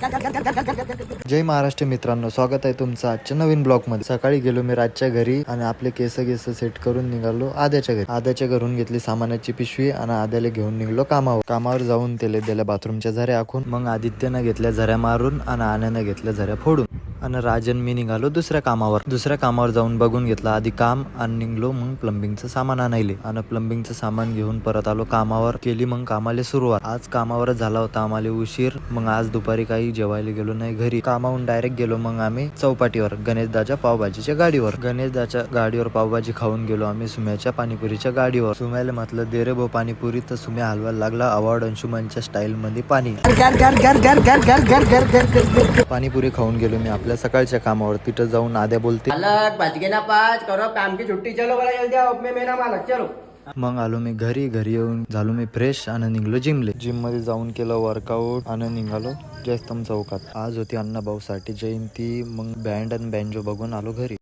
जय महाराष्ट्र मित्रांनो, स्वागत आहे तुमचं आजच्या नवीन ब्लॉग मध्ये. सकाळी गेलो मी राजच्या घरी आणि आपले केस सेट करून निघालो आद्याच्या घरी. आद्याच्या घरून घेतली सामानाची पिशवी आणि आद्याला घेऊन निघलो कामावर जाऊन त्याला दिल्या बाथरूमच्या झऱ्या आखून. मग आदित्यनं घेतल्या झऱ्या मारून आणि आण्यानं घेतल्या झऱ्या फोडून. आणि राजन मी निघालो दुसऱ्या कामावर जाऊन बघून घेतला आधी काम आणि निघलो मग प्लंबिंगचं सामान आणायले. आणि प्लंबिंगचं सामान घेऊन परत आलो कामावर. केली मग कामाला सुरुवात. आज कामावरच झाला होता आम्हाला उशीर. मग आज दुपारी काही जेवायला गेलो नाही घरी. कामावून डायरेक्ट गेलो मग आम्ही चौपाटीवर गणेशदाच्या पावभाजीच्या गाडीवर. गणेशदाच्या गाडीवर पावभाजी खाऊन गेलो आम्ही सुम्याच्या पाणीपुरीच्या गाडीवर. सुम्याला म्हटलं दे रे भाऊ पाणीपुरी, तर सुम्या हलवायला लागला अवॉर्ड अंशुमनच्या स्टाईल मध्ये पाणीपुरी खाऊन गेलो मी आपल्या सकाळच्या कामावर. तिथं जाऊन आद्या बोलते करो काम की छुट्टी, चलो बड़ा जल्दी आओ, अपने मेरा मालक चलो. मग आलो मी घरी येऊन झालो मी फ्रेश आणि निघलो जिम मध्ये जाऊन केलं वर्कआउट आणि निघालो जयस्तंभ चौकात. आज होती अण्णाभाऊ साठी जयंती. मग बँड आणि बँजो बघून आलो घरी.